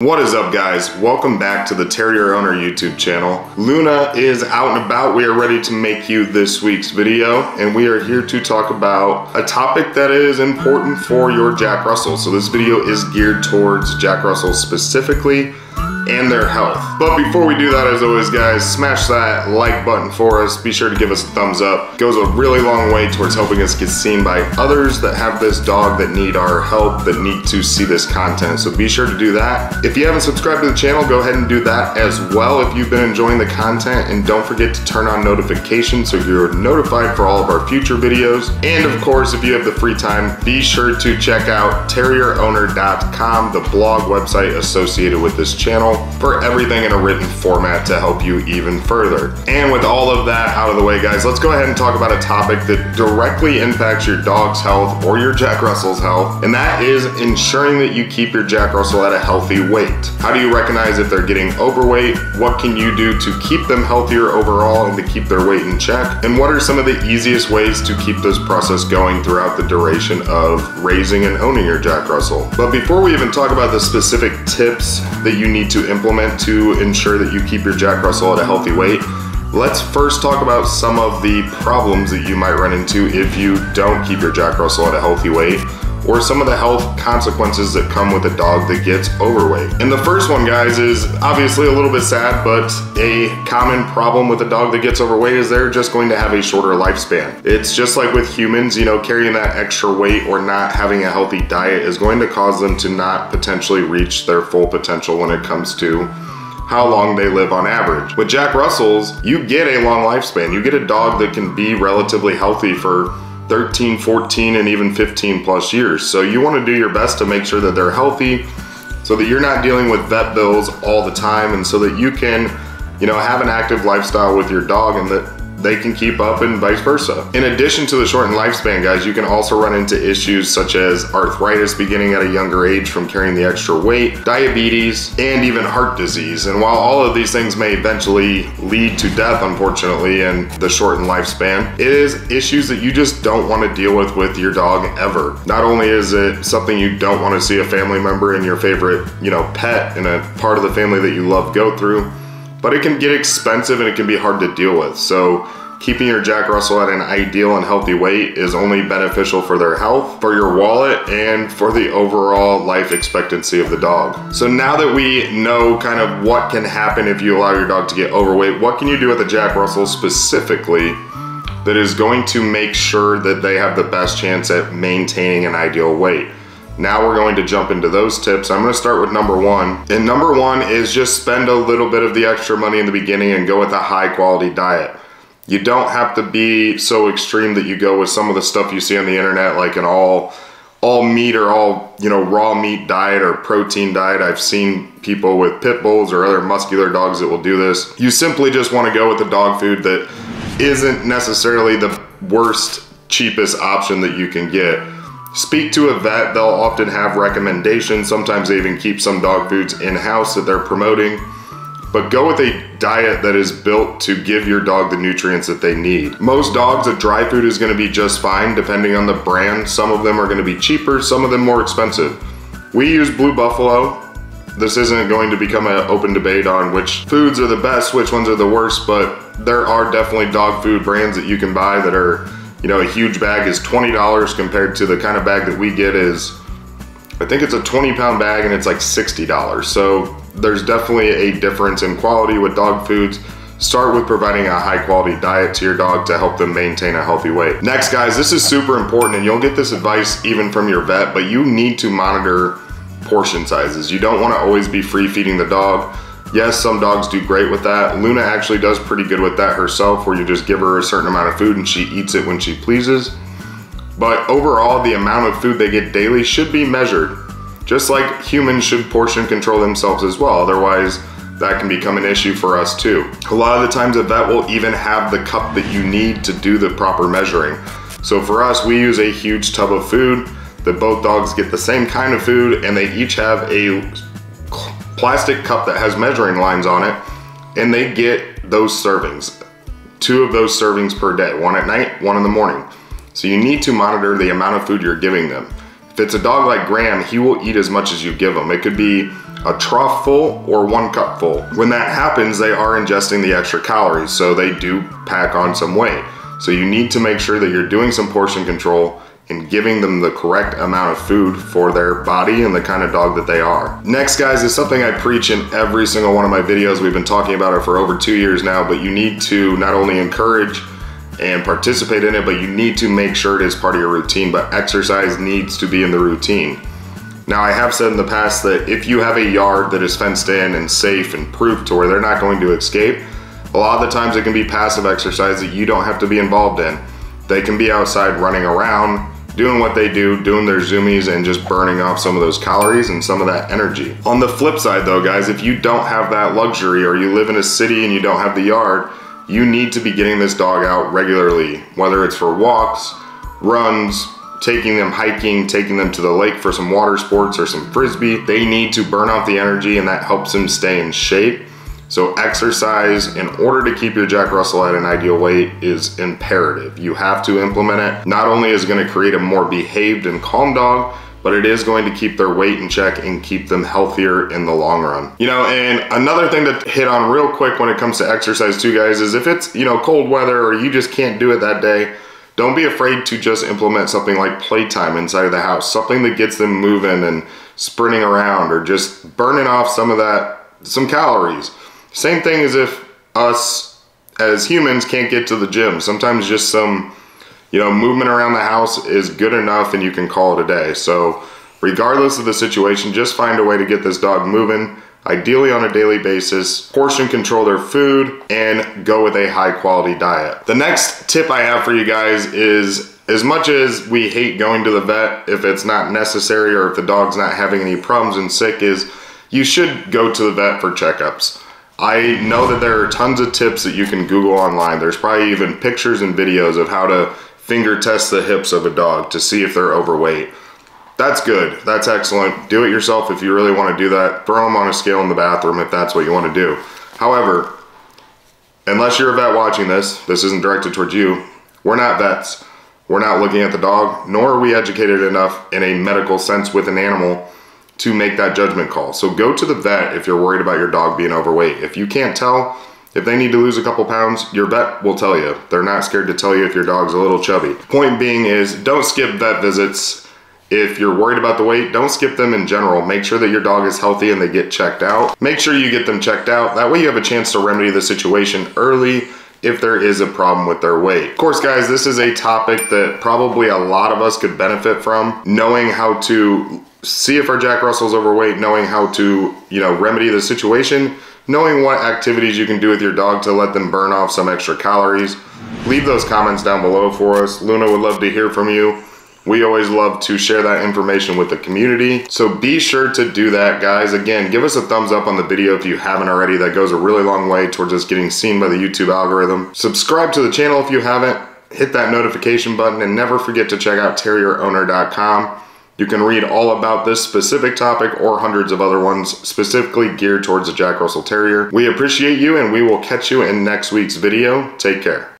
What is up, guys? Welcome back to the Terrier Owner YouTube channel. Luna is out and about. We are ready to make you this week's video, and we are here to talk about a topic that is important for your Jack Russell. So this video is geared towards Jack Russell specifically and their health. But before we do that, as always, guys, smash that like button for us. Be sure to give us a thumbs up. It goes a really long way towards helping us get seen by others that have this dog that need our help, that need to see this content. So be sure to do that. If you haven't subscribed to the channel, go ahead and do that as well if you've been enjoying the content, and don't forget to turn on notifications so you're notified for all of our future videos. And of course, if you have the free time, be sure to check out terrierowner.com, the blog website associated with this channel, for everything in a written format to help you even further. And with all of that out of the way, guys, let's go ahead and talk about a topic that directly impacts your dog's health or your Jack Russell's health, and that is ensuring that you keep your Jack Russell at a healthy weight. How do you recognize if they're getting overweight? What can you do to keep them healthier overall and to keep their weight in check? And what are some of the easiest ways to keep this process going throughout the duration of raising and owning your Jack Russell? But before we even talk about the specific tips that you need to implement to ensure that you keep your Jack Russell at a healthy weight, let's first talk about some of the problems that you might run into if you don't keep your Jack Russell at a healthy weight, or some of the health consequences that come with a dog that gets overweight. And the first one, guys, is obviously a little bit sad, but a common problem with a dog that gets overweight is they're just going to have a shorter lifespan. It's just like with humans, you know, carrying that extra weight or not having a healthy diet is going to cause them to not potentially reach their full potential when it comes to how long they live on average. With Jack Russells, you get a long lifespan. You get a dog that can be relatively healthy for 13, 14, and even 15 plus years. So you want to do your best to make sure that they're healthy so that you're not dealing with vet bills all the time, and so that you can, you know, have an active lifestyle with your dog and that they can keep up, and vice versa. In addition to the shortened lifespan, guys, you can also run into issues such as arthritis beginning at a younger age from carrying the extra weight, diabetes, and even heart disease. And while all of these things may eventually lead to death, unfortunately, in the shortened lifespan, it is issues that you just don't want to deal with your dog ever. Not only is it something you don't want to see a family member and your favorite, you know, pet and a part of the family that you love go through, but it can get expensive and it can be hard to deal with. So keeping your Jack Russell at an ideal and healthy weight is only beneficial for their health, for your wallet, and for the overall life expectancy of the dog. So now that we know kind of what can happen if you allow your dog to get overweight, what can you do with a Jack Russell specifically that is going to make sure that they have the best chance at maintaining an ideal weight? Now we're going to jump into those tips. I'm going to start with number one. And number one is just spend a little bit of the extra money in the beginning and go with a high quality diet. You don't have to be so extreme that you go with some of the stuff you see on the internet, like an all meat or all, you know, raw meat diet or protein diet. I've seen people with pit bulls or other muscular dogs that will do this. You simply just want to go with the dog food that isn't necessarily the worst, cheapest option that you can get. Speak to a vet. They'll often have recommendations. Sometimes they even keep some dog foods in-house that they're promoting. But go with a diet that is built to give your dog the nutrients that they need. Most dogs, a dry food is going to be just fine depending on the brand. Some of them are going to be cheaper, some of them more expensive. We use Blue Buffalo. This isn't going to become an open debate on which foods are the best, which ones are the worst, but there are definitely dog food brands that you can buy that are, you know, a huge bag is $20 compared to the kind of bag that we get is, I think it's a 20-pound bag and it's like $60. So there's definitely a difference in quality with dog foods. Start with providing a high quality diet to your dog to help them maintain a healthy weight. Next, guys, this is super important, and you'll get this advice even from your vet, but you need to monitor portion sizes. You don't want to always be free feeding the dog. Yes, some dogs do great with that. Luna actually does pretty good with that herself, where you just give her a certain amount of food and she eats it when she pleases. But overall, the amount of food they get daily should be measured. Just like humans should portion control themselves as well. Otherwise, that can become an issue for us too. A lot of the times a vet will even have the cup that you need to do the proper measuring. So for us, we use a huge tub of food that both dogs get the same kind of food, and they each have a plastic cup that has measuring lines on it, and they get those servings, 2 of those servings per day, 1 at night, 1 in the morning. So you need to monitor the amount of food you're giving them. If it's a dog like Graham, he will eat as much as you give him. It could be a trough full or 1 cup full. When that happens, they are ingesting the extra calories, so they do pack on some weight. So you need to make sure that you're doing some portion control and giving them the correct amount of food for their body and the kind of dog that they are. Next, guys, is something I preach in every single one of my videos. We've been talking about it for over 2 years now, but you need to not only encourage and participate in it, but you need to make sure it is part of your routine, but exercise needs to be in the routine. Now, I have said in the past that if you have a yard that is fenced in and safe and proof to where they're not going to escape, a lot of the times it can be passive exercise that you don't have to be involved in. They can be outside running around, doing what they do, doing their zoomies, and just burning off some of those calories and some of that energy. On the flip side though, guys, if you don't have that luxury or you live in a city and you don't have the yard, you need to be getting this dog out regularly, whether it's for walks, runs, taking them hiking, taking them to the lake for some water sports or some frisbee. They need to burn off the energy, and that helps them stay in shape. So exercise, in order to keep your Jack Russell at an ideal weight, is imperative. You have to implement it. Not only is it going to create a more behaved and calm dog, but it is going to keep their weight in check and keep them healthier in the long run. You know, and another thing to hit on real quick when it comes to exercise too, guys, is if it's, you know, cold weather or you just can't do it that day, don't be afraid to just implement something like playtime inside of the house, something that gets them moving and sprinting around or just burning off some of that, some calories. Same thing as if us as humans can't get to the gym. Sometimes just some, you know, movement around the house is good enough and you can call it a day. So regardless of the situation, just find a way to get this dog moving, ideally on a daily basis, portion control their food, and go with a high quality diet. The next tip I have for you guys is, as much as we hate going to the vet if it's not necessary or if the dog's not having any problems and sick, is you should go to the vet for checkups. I know that there are tons of tips that you can Google online. There's probably even pictures and videos of how to finger test the hips of a dog to see if they're overweight. That's good, that's excellent. Do it yourself if you really want to do that. Throw them on a scale in the bathroom if that's what you want to do. However, unless you're a vet watching this, this isn't directed towards you, we're not vets. We're not looking at the dog, nor are we educated enough in a medical sense with an animal to make that judgment call. So go to the vet if you're worried about your dog being overweight. If you can't tell, if they need to lose a couple pounds, your vet will tell you. They're not scared to tell you if your dog's a little chubby. Point being is, don't skip vet visits. If you're worried about the weight, don't skip them in general. Make sure that your dog is healthy and they get checked out. Make sure you get them checked out. That way you have a chance to remedy the situation early if there is a problem with their weight. Of course, guys, this is a topic that probably a lot of us could benefit from, knowing how to see if our Jack Russell's overweight, knowing how to, you know, remedy the situation, knowing what activities you can do with your dog to let them burn off some extra calories. Leave those comments down below for us. Luna would love to hear from you. We always love to share that information with the community. So be sure to do that, guys. Again, give us a thumbs up on the video if you haven't already. That goes a really long way towards us getting seen by the YouTube algorithm. Subscribe to the channel if you haven't. Hit that notification button, and never forget to check out terrierowner.com. You can read all about this specific topic or hundreds of other ones specifically geared towards the Jack Russell Terrier. We appreciate you, and we will catch you in next week's video. Take care.